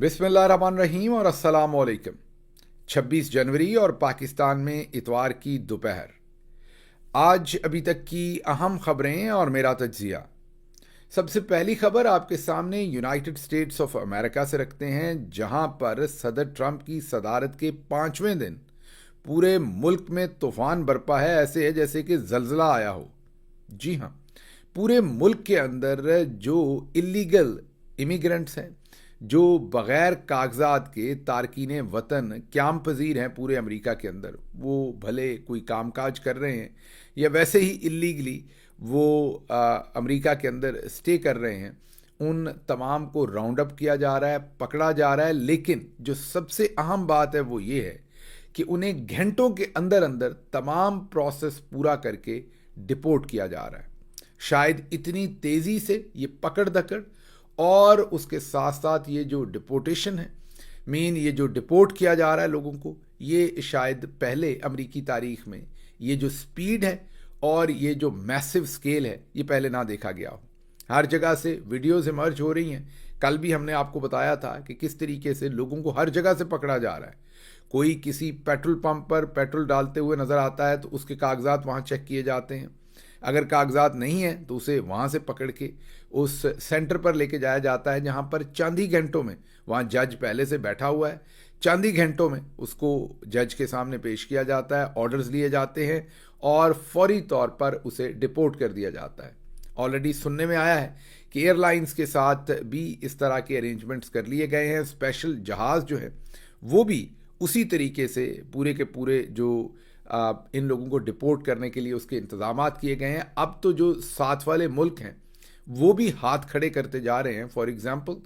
बिस्मिल्लाहिर्रहमानिर्रहीम और अस्सलाम वालेकुम। 26 जनवरी और पाकिस्तान में इतवार की दोपहर। आज अभी तक की अहम खबरें और मेरा तज्जिया। सबसे पहली खबर आपके सामने यूनाइटेड स्टेट्स ऑफ अमेरिका से रखते हैं, जहां पर सदर ट्रंप की सदारत के 5वें दिन पूरे मुल्क में तूफान बरपा है। ऐसे है जैसे कि जलजला आया हो। जी हाँ, पूरे मुल्क के अंदर जो इलीगल इमिग्रेंट्स हैं, जो बग़ैर कागजात के तारकीन वतन क़याम पज़ीर हैं पूरे अमेरिका के अंदर, वो भले कोई कामकाज कर रहे हैं या वैसे ही इलीगली वो अमेरिका के अंदर स्टे कर रहे हैं, उन तमाम को राउंड अप किया जा रहा है, पकड़ा जा रहा है। लेकिन जो सबसे अहम बात है वो ये है कि उन्हें घंटों के अंदर अंदर तमाम प्रोसेस पूरा करके डिपोर्ट किया जा रहा है। शायद इतनी तेज़ी से ये पकड़ दकड़ और उसके साथ साथ ये जो डिपोर्टेशन है, ये जो डिपोर्ट किया जा रहा है लोगों को, ये शायद पहले अमेरिकी तारीख में ये जो स्पीड है और ये जो मैसिव स्केल है, ये पहले ना देखा गया हो। हर जगह से वीडियोस इमर्ज हो रही हैं। कल भी हमने आपको बताया था कि किस तरीके से लोगों को हर जगह से पकड़ा जा रहा है। कोई किसी पेट्रोल पंप पर पेट्रोल डालते हुए नज़र आता है तो उसके कागजात वहाँ चेक किए जाते हैं। अगर कागजात नहीं है तो उसे वहाँ से पकड़ के उस सेंटर पर लेके जाया जाता है, जहाँ पर चंद ही घंटों में, वहाँ जज पहले से बैठा हुआ है, चंद ही घंटों में उसको जज के सामने पेश किया जाता है, ऑर्डर्स लिए जाते हैं और फौरी तौर पर उसे डिपोर्ट कर दिया जाता है। ऑलरेडी सुनने में आया है कि एयरलाइंस के साथ भी इस तरह के अरेंजमेंट्स कर लिए गए हैं। स्पेशल जहाज़ जो है वो भी उसी तरीके से पूरे के पूरे जो इन लोगों को डिपोर्ट करने के लिए उसके इंतजाम किए गए हैं। अब तो जो साथ वाले मुल्क हैं वो भी हाथ खड़े करते जा रहे हैं। फॉर एग्जांपल,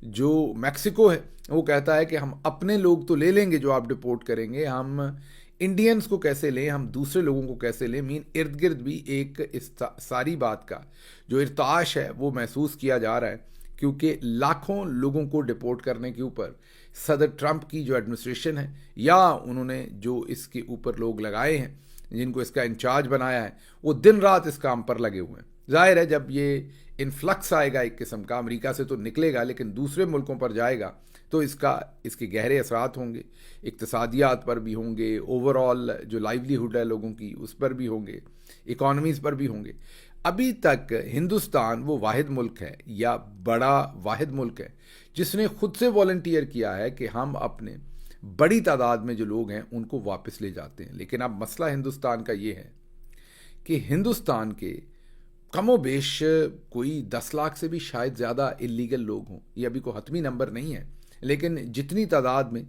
जो मैक्सिको है वो कहता है कि हम अपने लोग तो ले लेंगे जो आप डिपोर्ट करेंगे, हम इंडियंस को कैसे लें, हम दूसरे लोगों को कैसे लें। इर्द गिर्द भी एक इस सारी बात का जो इर्ताश है वो महसूस किया जा रहा है, क्योंकि लाखों लोगों को डिपोर्ट करने के ऊपर सदर ट्रंप की जो एडमिनिस्ट्रेशन है या उन्होंने जो इसके ऊपर लोग लगाए हैं, जिनको इसका इंचार्ज बनाया है, वो दिन रात इस काम पर लगे हुए हैं। जाहिर है जब ये इन्फ्लक्स आएगा एक किस्म का, अमेरिका से तो निकलेगा लेकिन दूसरे मुल्कों पर जाएगा, तो इसके गहरे असरात होंगे, इक्तसादियात पर भी होंगे, ओवरऑल जो लाइवलीहुड है लोगों की उस पर भी होंगे, इकॉनमीज़ पर भी होंगे। अभी तक हिंदुस्तान वो वाहिद मुल्क है या बड़ा वाहिद मुल्क है जिसने खुद से वॉलंटियर किया है कि हम अपने बड़ी तादाद में जो लोग हैं उनको वापस ले जाते हैं। लेकिन अब मसला हिंदुस्तान का ये है कि हिंदुस्तान के कमो बेश कोई 10 लाख से भी शायद ज़्यादा इलीगल लोग हों। ये अभी कोई हतमी नंबर नहीं है, लेकिन जितनी तादाद में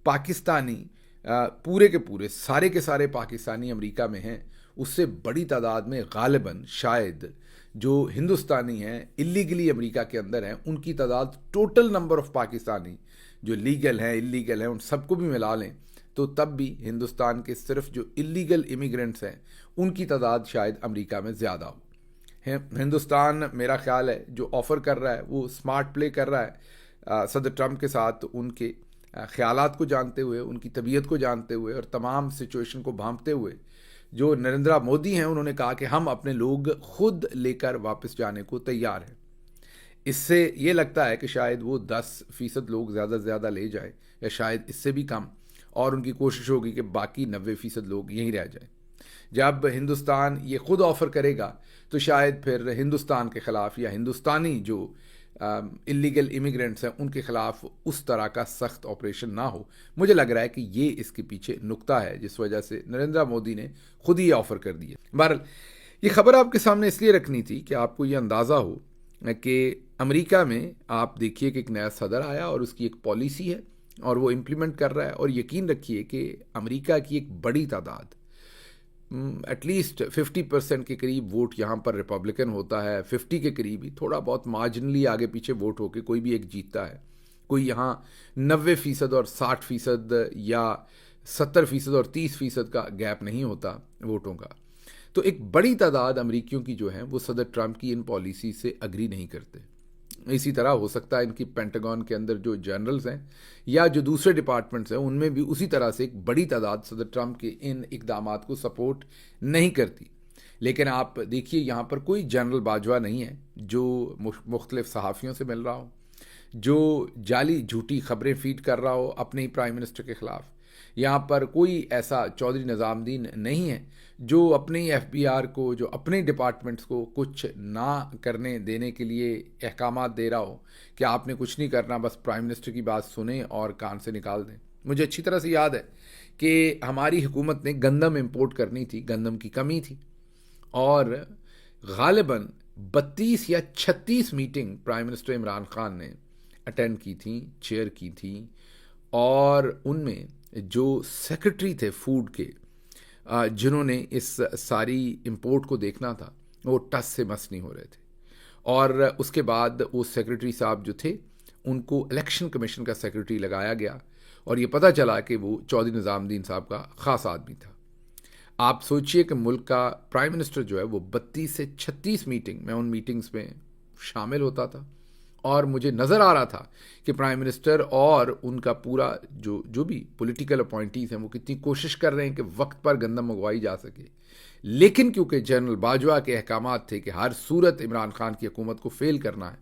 पाकिस्तानी पूरे के पूरे सारे के सारे पाकिस्तानी अमेरिका में हैं, उससे बड़ी तादाद में गालिबन शायद जो हिंदुस्तानी हैं इलीगली अमेरिका के अंदर हैं, उनकी तादाद टोटल नंबर ऑफ पाकिस्तानी जो लीगल हैं इलीगल हैं उन सबको भी मिला लें तो तब भी हिंदुस्तान के सिर्फ जो इलीगल इमिग्रेंट्स हैं उनकी तादाद शायद अमेरिका में ज़्यादा हो। हिंदुस्तान मेरा ख्याल है जो ऑफ़र कर रहा है वो स्मार्ट प्ले कर रहा है सदर ट्रंप के साथ, उनके ख्यालात को जानते हुए, उनकी तबीयत को जानते हुए और तमाम सिचुएशन को भांपते हुए। जो नरेंद्र मोदी हैं उन्होंने कहा कि हम अपने लोग खुद लेकर वापस जाने को तैयार हैं। इससे ये लगता है कि शायद वो 10% लोग ज़्यादा से ज़्यादा ले जाए या शायद इससे भी कम, और उनकी कोशिश होगी कि बाकी 90% लोग यहीं रह जाएं। जब हिंदुस्तान ये खुद ऑफ़र करेगा तो शायद फिर हिंदुस्तान के ख़िलाफ़ या हिंदुस्तानी जो इलीगल इमिग्रेंट्स हैं उनके ख़िलाफ़ उस तरह का सख्त ऑपरेशन ना हो। मुझे लग रहा है कि ये इसके पीछे नुक्ता है जिस वजह से नरेंद्र मोदी ने खुद ही ऑफ़र कर दिया। बहरहाल ये ख़बर आपके सामने इसलिए रखनी थी कि आपको ये अंदाज़ा हो कि अमेरिका में आप देखिए कि एक नया सदर आया और उसकी एक पॉलिसी है और वो इम्प्लीमेंट कर रहा है, और यकीन रखिए कि अमेरिका की एक बड़ी तादाद, एटलीस्ट 50% के करीब वोट यहाँ पर रिपब्लिकन होता है, 50 के करीब ही, थोड़ा बहुत मार्जिनली आगे पीछे वोट होके कोई भी एक जीतता है। कोई यहाँ 90% और 60% या 70% और 30% का गैप नहीं होता वोटों का। तो एक बड़ी तादाद अमरीकियों की जो है वो सदर ट्रंप की इन पॉलिसी से अग्री नहीं करते। इसी तरह हो सकता है इनकी पेंटागन के अंदर जो जनरल्स हैं या जो दूसरे डिपार्टमेंट्स हैं उनमें भी उसी तरह से एक बड़ी तादाद सदर ट्रंप के इन इकदामात को सपोर्ट नहीं करती। लेकिन आप देखिए यहाँ पर कोई जनरल बाजवा नहीं है जो मुख्तलिफ सहाफ़ियों से मिल रहा हो, जो जाली झूठी खबरें फीड कर रहा हो अपने ही प्राइम मिनिस्टर के खिलाफ। यहाँ पर कोई ऐसा चौधरी निज़ामुद्दीन नहीं है जो अपने ही एफबीआर को, जो अपने डिपार्टमेंट्स को कुछ ना करने देने के लिए अहकामात दे रहा हो कि आपने कुछ नहीं करना, बस प्राइम मिनिस्टर की बात सुने और कान से निकाल दें। मुझे अच्छी तरह से याद है कि हमारी हुकूमत ने गंदम इंपोर्ट करनी थी, गंदम की कमी थी, और गालिबन 32 या 36 meeting prime minister Imran Khan ने अटेंड की थी, चेयर की थी, और उनमें जो सेक्रेटरी थे फूड के, जिन्होंने इस सारी इंपोर्ट को देखना था, वो टस से मस नहीं हो रहे थे। और उसके बाद वो सेक्रेटरी साहब जो थे उनको इलेक्शन कमीशन का सेक्रेटरी लगाया गया, और ये पता चला कि वो चौधरी निज़ामुद्दीन साहब का ख़ास आदमी था। आप सोचिए कि मुल्क का प्राइम मिनिस्टर जो है वो 32 से 36 मीटिंग, मैं उन मीटिंग्स में शामिल होता था, और मुझे नज़र आ रहा था कि प्राइम मिनिस्टर और उनका पूरा जो भी पॉलिटिकल अपॉइंटीज़ हैं वो कितनी कोशिश कर रहे हैं कि वक्त पर गंदम मंगवाई जा सके। लेकिन क्योंकि जनरल बाजवा के अहकामात थे कि हर सूरत इमरान खान की हुकूमत को फेल करना है,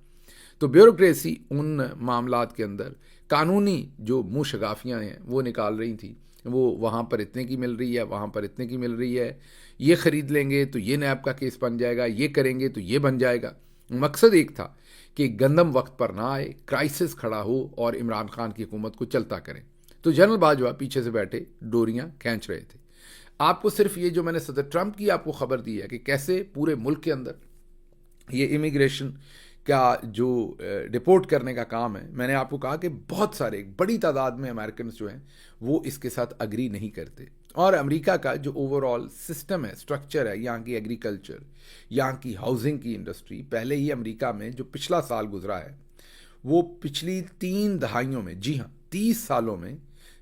तो ब्यूरोक्रेसी उन मामलात के अंदर कानूनी जो मुँह शगाफियाँ हैं वो निकाल रही थी। वो वहाँ पर इतने की मिल रही है, वहाँ पर इतने की मिल रही है, ये ख़रीद लेंगे तो ये नैब का केस बन जाएगा, ये करेंगे तो ये बन जाएगा। मकसद एक था कि गंदम वक्त पर ना आए, क्राइसिस खड़ा हो और इमरान खान की हुकूमत को चलता करें। तो जनरल बाजवा पीछे से बैठे डोरियां खींच रहे थे। आपको सिर्फ ये जो मैंने सदर ट्रंप की आपको खबर दी है कि कैसे पूरे मुल्क के अंदर ये इमिग्रेशन का जो रिपोर्ट करने का काम है, मैंने आपको कहा कि बहुत सारे, एक बड़ी तादाद में अमेरिकन जो हैं वो इसके साथ अग्री नहीं करते। और अमेरिका का जो ओवरऑल सिस्टम है, स्ट्रक्चर है, यहाँ की एग्रीकल्चर, यहाँ की हाउसिंग की इंडस्ट्री, पहले ही अमेरिका में जो पिछला साल गुजरा है वो पिछली 3 दहाइयों में, जी हाँ 30 सालों में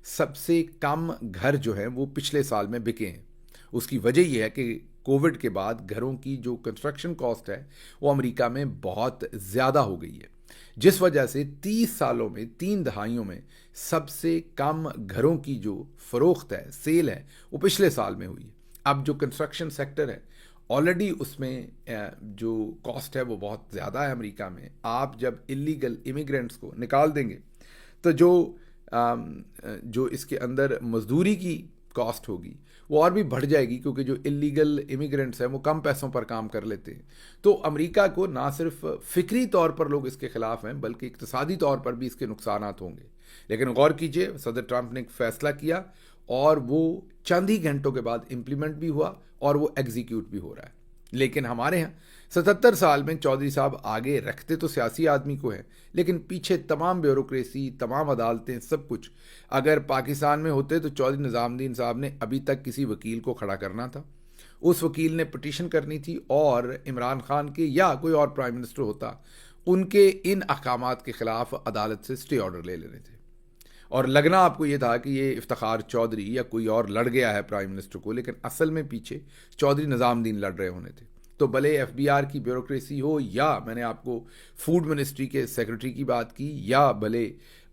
सबसे कम घर जो हैं वो पिछले साल में बिके हैं। उसकी वजह यह है कि कोविड के बाद घरों की जो कंस्ट्रक्शन कॉस्ट है वो अमेरिका में बहुत ज़्यादा हो गई है, जिस वजह से 30 सालों में, 3 दहाइयों में सबसे कम घरों की जो फरोख्त है, सेल है, वो पिछले साल में हुई है। अब जो कंस्ट्रक्शन सेक्टर है ऑलरेडी उसमें जो कॉस्ट है वो बहुत ज़्यादा है अमेरिका में। आप जब इलीगल इमिग्रेंट्स को निकाल देंगे तो जो इसके अंदर मजदूरी की कॉस्ट होगी वो और भी बढ़ जाएगी, क्योंकि जो इलीगल इमिग्रेंट्स हैं वो कम पैसों पर काम कर लेते हैं। तो अमेरिका को ना सिर्फ फिक्री तौर पर लोग इसके खिलाफ हैं, बल्कि इक्तिसादी तौर पर भी इसके नुकसानात होंगे। लेकिन गौर कीजिए, सदर ट्रंप ने एक फैसला किया और वो चंद ही घंटों के बाद इम्प्लीमेंट भी हुआ और वो एग्जीक्यूट भी हो रहा है। लेकिन हमारे यहाँ 77 साल में चौधरी साहब आगे रखते तो सियासी आदमी को है, लेकिन पीछे तमाम ब्यूरोक्रेसी, तमाम अदालतें, सब कुछ। अगर पाकिस्तान में होते तो चौधरी निज़ामुद्दीन साहब ने अभी तक किसी वकील को खड़ा करना था, उस वकील ने पिटीशन करनी थी, और इमरान खान के या कोई और प्राइम मिनिस्टर होता, उनके इन अहकामात के खिलाफ अदालत से स्टे ऑर्डर ले लेने थे। और लगना आपको ये था कि ये इफ्तिखार चौधरी या कोई और लड़ गया है प्राइम मिनिस्टर को, लेकिन असल में पीछे चौधरी निज़ामुद्दीन लड़ रहे होने थे। तो भले एफबीआर की ब्यूरोक्रेसी हो, या मैंने आपको फूड मिनिस्ट्री के सेक्रेटरी की बात की, या भले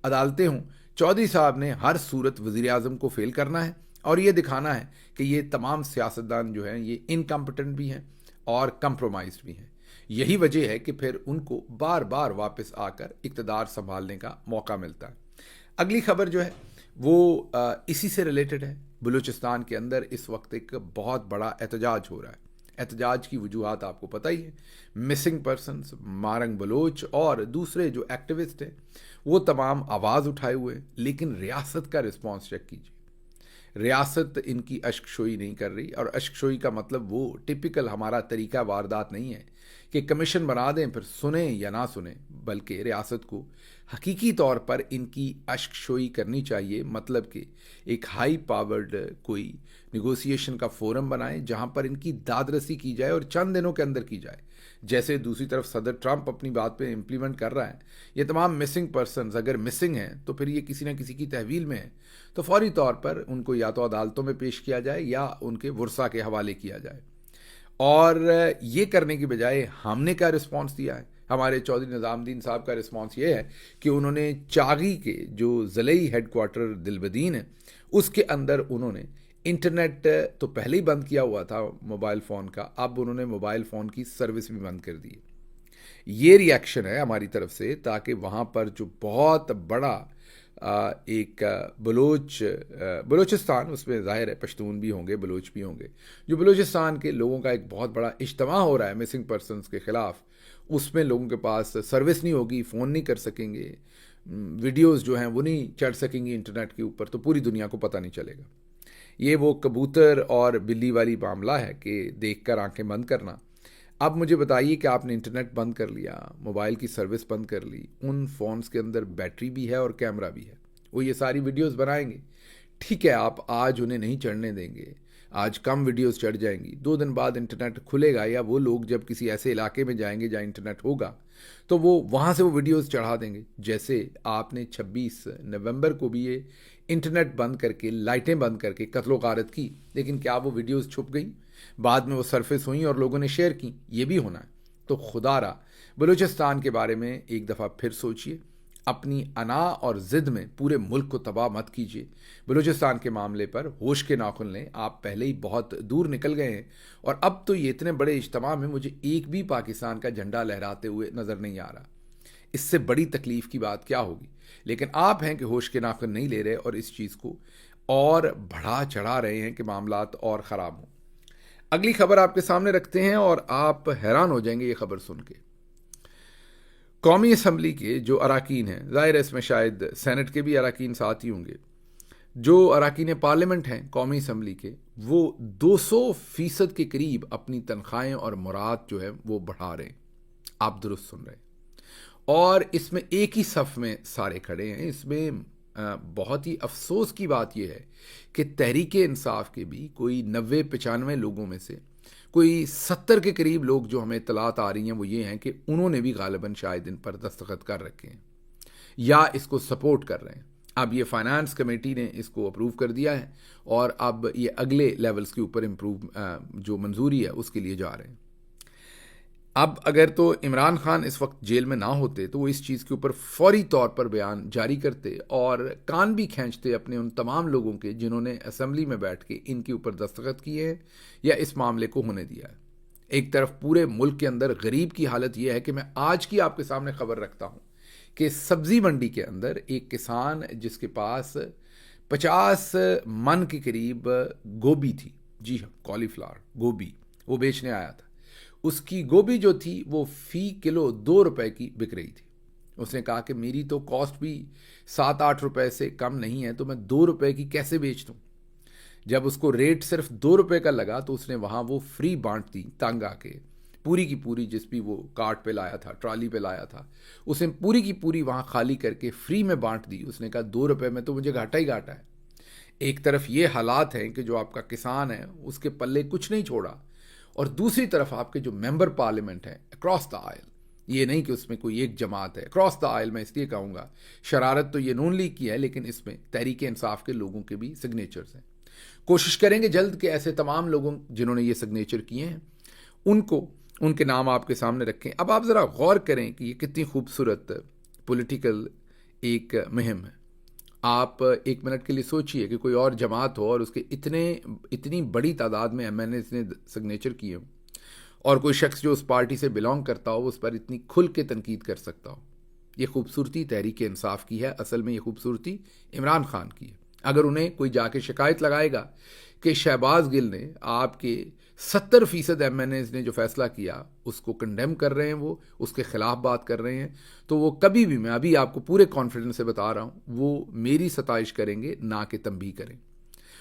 अदालतें हों, चौधरी साहब ने हर सूरत वज़ीर आज़म को फेल करना है और ये दिखाना है कि ये तमाम सियासतदान जो हैं ये इनकम्पिटेंट भी हैं और कंप्रोमाइज्ड भी हैं। यही वजह है कि फिर उनको बार बार वापस आकर इक़्तिदार संभालने का मौका मिलता है। अगली खबर जो है वो इसी से रिलेटेड है। बलूचिस्तान के अंदर इस वक्त एक बहुत बड़ा एहतजाज हो रहा है। एहतजाज की वजूहात आपको पता ही है, मिसिंग पर्सनस, मारंग बलोच और दूसरे जो एक्टिविस्ट हैं वो तमाम आवाज़ उठाए हुए हैं। लेकिन रियासत का रिस्पॉन्स चेक कीजिए, रियासत इनकी अश्कशोई नहीं कर रही। और अश्कशोई का मतलब वो टिपिकल हमारा तरीका वारदात नहीं है कि कमीशन बना दें फिर सुने या ना सुने, बल्कि रियासत को हकीकी तौर पर इनकी अश्कशोई करनी चाहिए। मतलब कि एक हाई पावर्ड कोई निगोसिएशन का फोरम बनाए जहां पर इनकी दादरसी की जाए और चंद दिनों के अंदर की जाए। जैसे दूसरी तरफ सदर ट्रंप अपनी बात पे इम्प्लीमेंट कर रहा है, ये तमाम मिसिंग पर्सनस अगर मिसिंग हैं तो फिर ये किसी ना किसी की तहवील में है, तो फौरी तौर पर उनको या तो अदालतों में पेश किया जाए या उनके वर्सा के हवाले किया जाए। और ये करने की बजाय हमने क्या रिस्पॉन्स दिया है, हमारे चौधरी निज़ामुद्दीन साहब का रिस्पॉन्स ये है कि उन्होंने चागी के जो ज़लई हेडक्वार्टर दिलबदीन है उसके अंदर उन्होंने इंटरनेट तो पहले ही बंद किया हुआ था मोबाइल फ़ोन का, अब उन्होंने मोबाइल फ़ोन की सर्विस भी बंद कर दी है। ये रिएक्शन है हमारी तरफ से, ताकि वहाँ पर जो बहुत बड़ा एक बलूचिस्तान, उसमें ज़ाहिर है पश्तून भी होंगे, बलूच भी होंगे, जो बलूचिस्तान के लोगों का एक बहुत बड़ा इज्तिमा हो रहा है मिसिंग पर्सनस के ख़िलाफ़, उसमें लोगों के पास सर्विस नहीं होगी, फ़ोन नहीं कर सकेंगे, वीडियोस जो हैं वो नहीं चढ़ सकेंगी इंटरनेट के ऊपर, तो पूरी दुनिया को पता नहीं चलेगा। ये वो कबूतर और बिल्ली वाली मामला है कि देखकर आंखें बंद करना। अब मुझे बताइए कि आपने इंटरनेट बंद कर लिया, मोबाइल की सर्विस बंद कर ली, उन फ़ोन्स के अंदर बैटरी भी है और कैमरा भी है, वो ये सारी वीडियोस बनाएंगे। ठीक है, आप आज उन्हें नहीं चढ़ने देंगे, आज कम वीडियोस चढ़ जाएंगी, 2 दिन बाद इंटरनेट खुलेगा, या वो लोग जब किसी ऐसे इलाके में जाएंगे जहाँ इंटरनेट होगा तो वो वहाँ से वो वीडियोस चढ़ा देंगे। जैसे आपने 26 नवंबर को भी ये इंटरनेट बंद करके, लाइटें बंद करके कत्लो गारत की, लेकिन क्या वो वीडियोस छुप गई? बाद में वो सरफेस हुई और लोगों ने शेयर की। ये भी होना है। तो खुदारा बलूचिस्तान के बारे में एक दफ़ा फिर सोचिए, अपनी अना और ज़िद में पूरे मुल्क को तबाह मत कीजिए। बलूचिस्तान के मामले पर होश के नाखुन लें, आप पहले ही बहुत दूर निकल गए हैं और अब तो ये इतने बड़े इज्तिमा में मुझे एक भी पाकिस्तान का झंडा लहराते हुए नज़र नहीं आ रहा। इससे बड़ी तकलीफ़ की बात क्या होगी? लेकिन आप हैं कि होश के नाखुन नहीं ले रहे और इस चीज़ को और बढ़ा चढ़ा रहे हैं कि मामलात और ख़राब हों। अगली खबर आपके सामने रखते हैं और आप हैरान हो जाएंगे ये खबर सुन के। कौमी असम्बली के जो अराकीन हैं, ज़ाहिर है इसमें शायद सेनेट के भी अराकीन साथ ही होंगे, जो अराकीन पार्लियामेंट हैं कौमी असम्बली के, वो 200% के करीब अपनी तनख्वाहें और मुराद जो है वो बढ़ा रहे हैं। आप दुरुस्त सुन रहे हैं। और इसमें एक ही सफ़ में सारे खड़े हैं। इसमें बहुत ही अफसोस की बात यह है कि तहरीक इंसाफ के भी कोई 90-95 लोगों में से कोई 70 के करीब लोग जो हमें इत्तलात आ रही हैं वो ये हैं कि उन्होंने भी गालिबन शायद इन पर दस्तखत कर रखे हैं या इसको सपोर्ट कर रहे हैं। अब ये फाइनेंस कमेटी ने इसको अप्रूव कर दिया है और अब ये अगले लेवल्स के ऊपर इम्प्रूव जो मंजूरी है उसके लिए जा रहे हैं। अब अगर तो इमरान खान इस वक्त जेल में ना होते तो वो इस चीज़ के ऊपर फौरी तौर पर बयान जारी करते और कान भी खींचते अपने उन तमाम लोगों के जिन्होंने असम्बली में बैठ के इनके ऊपर दस्तखत किए हैं या इस मामले को होने दिया है। एक तरफ पूरे मुल्क के अंदर गरीब की हालत यह है कि मैं आज की आपके सामने खबर रखता हूँ कि सब्ज़ी मंडी के अंदर एक किसान जिसके पास 50 मन के करीब गोभी थी, जी हाँ कॉलीफ्लावर गोभी, वो बेचने आया था। उसकी गोभी जो थी वो फ़ी किलो 2 रुपए की बिक रही थी। उसने कहा कि मेरी तो कॉस्ट भी 7-8 रुपए से कम नहीं है, तो मैं 2 रुपए की कैसे बेच दूँ। जब उसको रेट सिर्फ 2 रुपए का लगा तो उसने वहाँ वो फ्री बांट दी, तंग आके पूरी की पूरी, जिस भी वो कार्ट पे लाया था, ट्रॉली पे लाया था, उसने पूरी की पूरी वहाँ खाली करके फ्री में बांट दी। उसने कहा 2 रुपए में तो मुझे घाटा ही घाटा है। एक तरफ ये हालात हैं कि जो आपका किसान है उसके पल्ले कुछ नहीं छोड़ा, और दूसरी तरफ आपके जो मेंबर पार्लियामेंट हैं अक्रॉस द आयल, ये नहीं कि उसमें कोई एक जमात है, अक्रॉस द आयल मैं इसलिए कहूँगा, शरारत तो ये नून लीग की है लेकिन इसमें तहरीक इंसाफ के लोगों के भी सिग्नेचर्स हैं। कोशिश करेंगे जल्द के ऐसे तमाम लोगों जिन्होंने ये सिग्नेचर किए हैं उनको, उनके नाम आपके सामने रखें। अब आप ज़रा गौर करें कि ये कितनी खूबसूरत पॉलिटिकल एक मुहिम है। आप एक मिनट के लिए सोचिए कि कोई और जमात हो और उसके इतनी बड़ी तादाद में MNAs ने सिग्नेचर किए हो और कोई शख्स जो उस पार्टी से बिलोंग करता हो उस पर इतनी खुल के तनकीद कर सकता हो। ये खूबसूरती तहरीक इंसाफ की है, असल में ये खूबसूरती इमरान खान की है। अगर उन्हें कोई जाके शिकायत लगाएगा कि शहबाज गिल ने आपके 70% MNAs ने जो फैसला किया उसको कंडेम कर रहे हैं, वो उसके ख़िलाफ़ बात कर रहे हैं, तो वो कभी भी, मैं अभी आपको पूरे कॉन्फिडेंस से बता रहा हूँ, वो मेरी सताइश करेंगे ना कि तंबीह करें।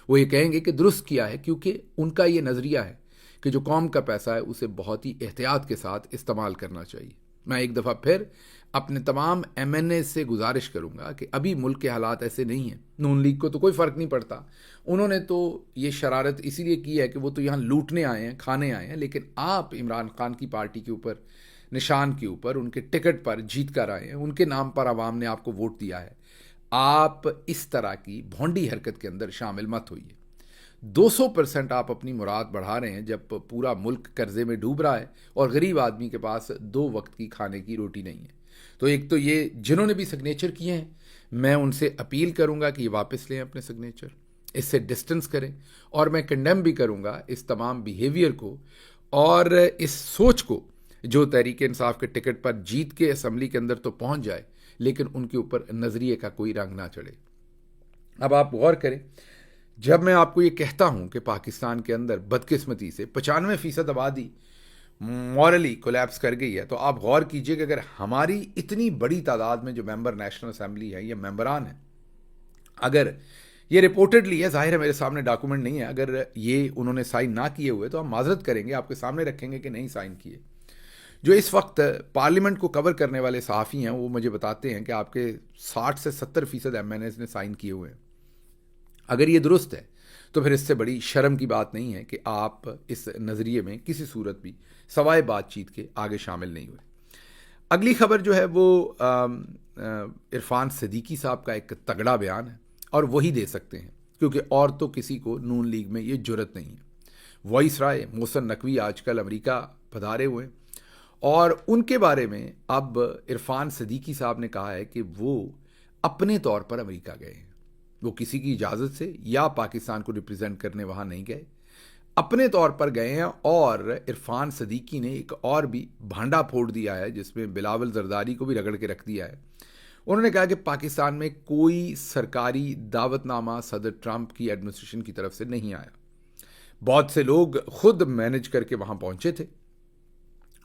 वो ये कहेंगे कि दुरुस्त किया है, क्योंकि उनका ये नज़रिया है कि जो कौम का पैसा है उसे बहुत ही एहतियात के साथ इस्तेमाल करना चाहिए। मैं एक दफ़ा फिर अपने तमाम MNAs से गुजारिश करूंगा कि अभी मुल्क के हालात ऐसे नहीं हैं। नून लीग को तो कोई फ़र्क नहीं पड़ता, उन्होंने तो ये शरारत इसीलिए की है कि वो तो यहाँ लूटने आए हैं, खाने आए हैं, लेकिन आप इमरान खान की पार्टी के ऊपर, निशान के ऊपर, उनके टिकट पर जीत कर आए हैं, उनके नाम पर आवाम ने आपको वोट दिया है। आप इस तरह की भोंडी हरकत के अंदर शामिल मत होइए। 200% आप अपनी मुराद बढ़ा रहे हैं जब पूरा मुल्क कर्जे में डूब रहा है और गरीब आदमी के पास 2 वक्त की खाने की रोटी नहीं है। तो एक तो ये जिन्होंने भी सिग्नेचर किए हैं, मैं उनसे अपील करूंगा कि ये वापस लें अपने सिग्नेचर, इससे डिस्टेंस करें, और मैं कंडेम भी करूंगा इस तमाम बिहेवियर को और इस सोच को जो तहरीक इंसाफ के टिकट पर जीत के असम्बली के अंदर तो पहुंच जाए, लेकिन उनके ऊपर नजरिए का कोई रंग ना चढ़े। अब आप गौर करें, जब मैं आपको ये कहता हूं कि पाकिस्तान के अंदर बदकिस्मती से 95% आबादी मॉरली कोलैप्स कर गई है, तो आप गौर कीजिए कि अगर हमारी इतनी बड़ी तादाद में जो मेंबर नेशनल असेंबली है, ये मेंबरान हैं, अगर ये रिपोर्टेडली है, जाहिर है मेरे सामने डॉक्यूमेंट नहीं है, अगर ये उन्होंने साइन ना किए हुए तो हम माजरत करेंगे, आपके सामने रखेंगे कि नहीं साइन किए। जो इस वक्त पार्लियामेंट को कवर करने वाले सहाफ़ी हैं, वो मुझे बताते हैं कि आपके 60 से 70% MNAs ने साइन किए हुए हैं। अगर ये दुरुस्त है तो फिर इससे बड़ी शर्म की बात नहीं है कि आप इस नज़रिए में किसी सूरत भी सवाए बातचीत के आगे शामिल नहीं हुए। अगली खबर जो है वो इरफान सिद्दीकी साहब का एक तगड़ा बयान है, और वही दे सकते हैं क्योंकि और तो किसी को नून लीग में ये जुर्रत नहीं है। वॉइस राय मोहसिन नकवी आजकल अमेरिका पधारे हुए हैं, और उनके बारे में अब इरफान सिद्दीकी साहब ने कहा है कि वो अपने तौर पर अमेरिका गए हैं, वो किसी की इजाज़त से या पाकिस्तान को रिप्रेजेंट करने वहाँ नहीं गए, अपने तौर पर गए हैं। और इरफान सिद्दीकी ने एक और भी भांडा फोड़ दिया है जिसमें बिलावल जरदारी को भी रगड़ के रख दिया है। उन्होंने कहा कि पाकिस्तान में कोई सरकारी दावतनामा सदर ट्रंप की एडमिनिस्ट्रेशन की तरफ से नहीं आया। बहुत से लोग खुद मैनेज करके वहाँ पहुँचे थे,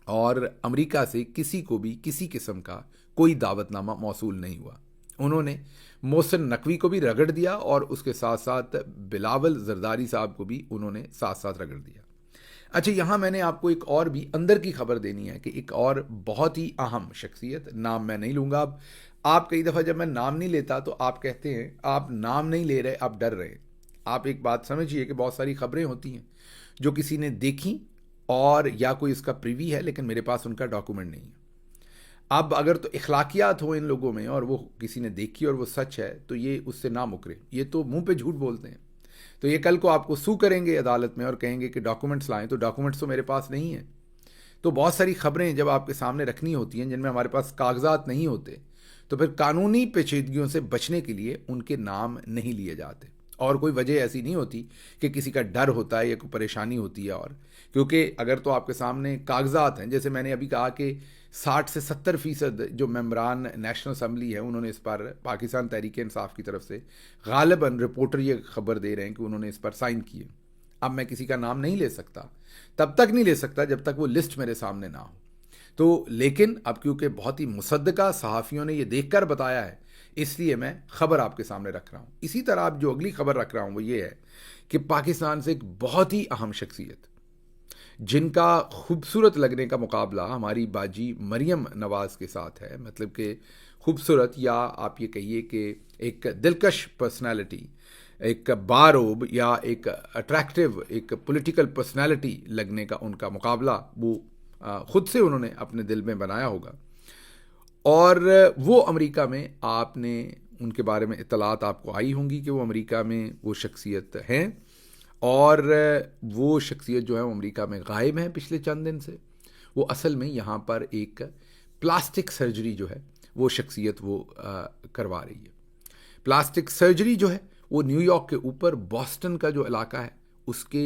और अमेरिका से किसी को भी किसी किस्म का कोई दावतनामा मौसूल नहीं हुआ। उन्होंने मोहसिन नकवी को भी रगड़ दिया, और उसके साथ साथ बिलावल जरदारी साहब को भी उन्होंने साथ साथ रगड़ दिया। अच्छा, यहाँ मैंने आपको एक और भी अंदर की खबर देनी है कि एक और बहुत ही अहम शख्सियत, नाम मैं नहीं लूँगा। अब आप कई दफ़ा जब मैं नाम नहीं लेता तो आप कहते हैं आप नाम नहीं ले रहे, आप डर रहे हैं। आप एक बात समझिए कि बहुत सारी खबरें होती हैं जो किसी ने देखी और या कोई इसका प्रीवी है, लेकिन मेरे पास उनका डॉक्यूमेंट नहीं है। अब अगर तो इखलाकियात हो इन लोगों में और वो किसी ने देखी और वो सच है, तो ये उससे ना मुकरे। ये तो मुंह पे झूठ बोलते हैं, तो ये कल को आपको सू करेंगे अदालत में और कहेंगे कि डॉक्यूमेंट्स लाएं, तो डॉक्यूमेंट्स तो मेरे पास नहीं है। तो बहुत सारी खबरें जब आपके सामने रखनी होती हैं जिनमें हमारे पास कागजात नहीं होते, तो फिर कानूनी पेचीदगियों से बचने के लिए उनके नाम नहीं लिए जाते। और कोई वजह ऐसी नहीं होती कि किसी का डर होता है या कोई परेशानी होती है, और क्योंकि अगर तो आपके सामने कागजात हैं, जैसे मैंने अभी कहा कि 60 से 70% जो मेंबरान नेशनल असम्बली है उन्होंने इस पर पाकिस्तान तहरीक इंसाफ की तरफ से गालिबन रिपोर्टर ये खबर दे रहे हैं कि उन्होंने इस पर साइन किए। अब मैं किसी का नाम नहीं ले सकता, तब तक नहीं ले सकता जब तक वो लिस्ट मेरे सामने ना हो। तो लेकिन अब क्योंकि बहुत ही मुसद्दका सहाफ़ियों ने ये देखकर बताया है, इसलिए मैं खबर आपके सामने रख रहा हूँ। इसी तरह आप जो अगली खबर रख रहा हूँ वो ये है कि पाकिस्तान से एक बहुत ही अहम शख्सियत जिनका खूबसूरत लगने का मुकाबला हमारी बाजी मरियम नवाज़ के साथ है, मतलब कि खूबसूरत, या आप ये कहिए कि एक दिलकश पर्सनालिटी, एक बारोब या एक अट्रैक्टिव एक पॉलिटिकल पर्सनालिटी लगने का उनका मुकाबला वो खुद से उन्होंने अपने दिल में बनाया होगा। और वो अमेरिका में, आपने उनके बारे में इत्तलात आपको आई होंगी कि वो अमेरिका में वो शख्सियत हैं, और वो शख्सियत जो है वो अमेरिका में गायब है पिछले चंद दिन से। वो असल में यहाँ पर एक प्लास्टिक सर्जरी जो है वो शख्सियत वो करवा रही है। प्लास्टिक सर्जरी जो है वो न्यूयॉर्क के ऊपर बॉस्टन का जो इलाका है उसके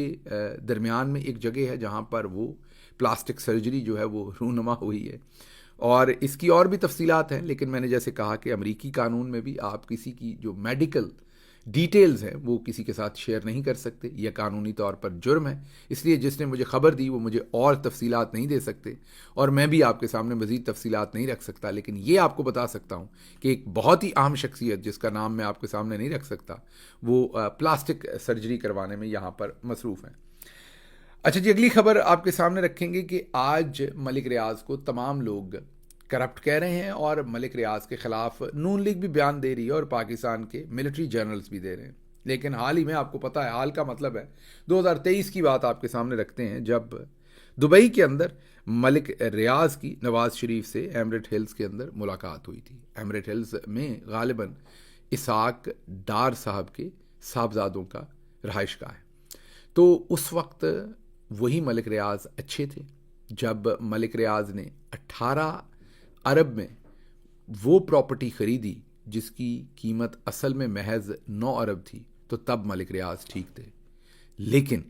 दरमियान में एक जगह है जहाँ पर वो प्लास्टिक सर्जरी जो है वो रूनुमा हुई है। और इसकी और भी तफसीलात हैं, लेकिन मैंने जैसे कहा कि अमेरिकी कानून में भी आप किसी की जो मेडिकल डिटेल्स हैं वो किसी के साथ शेयर नहीं कर सकते, यह कानूनी तौर पर जुर्म है। इसलिए जिसने मुझे खबर दी वो मुझे और तफसीलात नहीं दे सकते, और मैं भी आपके सामने मज़ीद तफसीलात नहीं रख सकता। लेकिन ये आपको बता सकता हूँ कि एक बहुत ही अहम शख्सियत जिसका नाम मैं आपके सामने नहीं रख सकता, वो प्लास्टिक सर्जरी करवाने में यहाँ पर मसरूफ़ हैं। अच्छा जी, अगली खबर आपके सामने रखेंगे कि आज मलिक रियाज को तमाम लोग करप्ट कह रहे हैं, और मलिक रियाज के ख़िलाफ़ नून लीग भी बयान दे रही है और पाकिस्तान के मिलिट्री जनरल्स भी दे रहे हैं। लेकिन हाल ही में, आपको पता है हाल का मतलब है 2023 की बात आपके सामने रखते हैं, जब दुबई के अंदर मलिक रियाज की नवाज शरीफ से एमरेट हिल्स के अंदर मुलाकात हुई थी। एमरेट हिल्स में गालिबन इसाक डार साहब के साहबजादों का रहायशगाह है। तो उस वक्त वही मलिक रियाज अच्छे थे जब मलिक रियाज ने 18 अरब में वो प्रॉपर्टी ख़रीदी जिसकी कीमत असल में महज 9 अरब थी, तो तब मलिक रियाज ठीक थे। लेकिन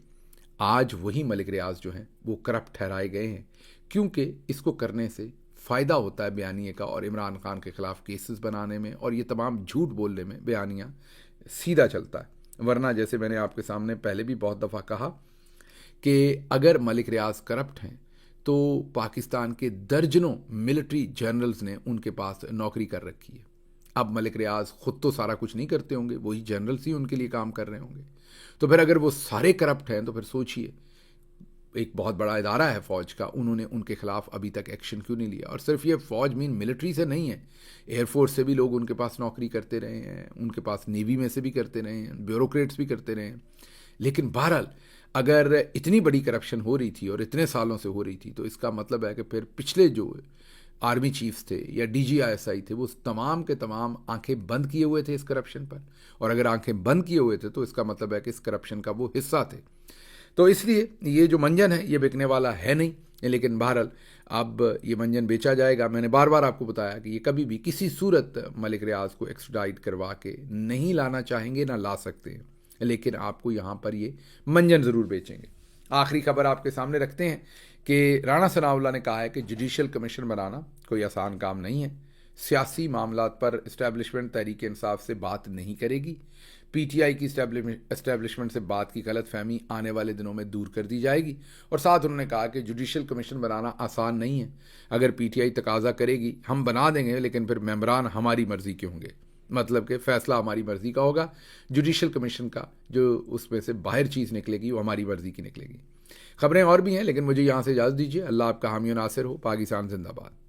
आज वही मलिक रियाज जो हैं वो करप्ट ठहराए गए हैं, क्योंकि इसको करने से फ़ायदा होता है बयानिए का और इमरान खान के ख़िलाफ़ केसेस बनाने में, और ये तमाम झूठ बोलने में बयानिया सीधा चलता है। वरना जैसे मैंने आपके सामने पहले भी बहुत दफ़ा कहा कि अगर मलिक रियाज करप्ट हैं तो पाकिस्तान के दर्जनों मिलिट्री जनरल्स ने उनके पास नौकरी कर रखी है। अब मलिक रियाज खुद तो सारा कुछ नहीं करते होंगे, वही जनरल्स ही उनके लिए काम कर रहे होंगे। तो फिर अगर वो सारे करप्ट हैं तो फिर सोचिए, एक बहुत बड़ा इदारा है फ़ौज का, उन्होंने उनके खिलाफ अभी तक एक्शन क्यों नहीं लिया। और सिर्फ ये फ़ौज मीन मिलिट्री से नहीं है, एयरफोर्स से भी लोग उनके पास नौकरी करते रहे हैं, उनके पास नेवी में से भी करते रहे हैं, ब्यूरोक्रेट्स भी करते रहे हैं। लेकिन बहरहाल अगर इतनी बड़ी करप्शन हो रही थी और इतने सालों से हो रही थी, तो इसका मतलब है कि फिर पिछले जो आर्मी चीफ्स थे या DGISI थे, वो तमाम के तमाम आंखें बंद किए हुए थे इस करप्शन पर। और अगर आंखें बंद किए हुए थे तो इसका मतलब है कि इस करप्शन का वो हिस्सा थे। तो इसलिए ये जो मंजन है ये बिकने वाला है नहीं, लेकिन बहरहाल अब ये मंजन बेचा जाएगा। मैंने बार बार आपको बताया कि ये कभी भी किसी सूरत मलिक रियाज को एक्स्ट्राडाइट करवा के नहीं लाना चाहेंगे, ना ला सकते हैं, लेकिन आपको यहाँ पर ये मंजन ज़रूर बेचेंगे। आखिरी खबर आपके सामने रखते हैं कि राणा सनाउल्लाह ने कहा है कि जुडिशल कमीशन बनाना कोई आसान काम नहीं है। सियासी मामलात पर इस्टेब्लिशमेंट तहरीक इंसाफ से बात नहीं करेगी। PTI की इस्टेब्लिशमेंट से बात की गलत फहमी आने वाले दिनों में दूर कर दी जाएगी। और साथ उन्होंने कहा कि जुडिशल कमीशन बनाना आसान नहीं है। अगर PTI तकाजा करेगी हम बना देंगे, लेकिन फिर मेंबरान हमारी मर्ज़ी के होंगे, मतलब कि फ़ैसला हमारी मर्ज़ी का होगा। जुडिशल कमीशन का जो उसमें से बाहर चीज़ निकलेगी वो हमारी मर्ज़ी की निकलेगी। खबरें और भी हैं, लेकिन मुझे यहाँ से इजाज़त दीजिए। अल्लाह आपका हामी और नासिर हो। पाकिस्तान जिंदाबाद।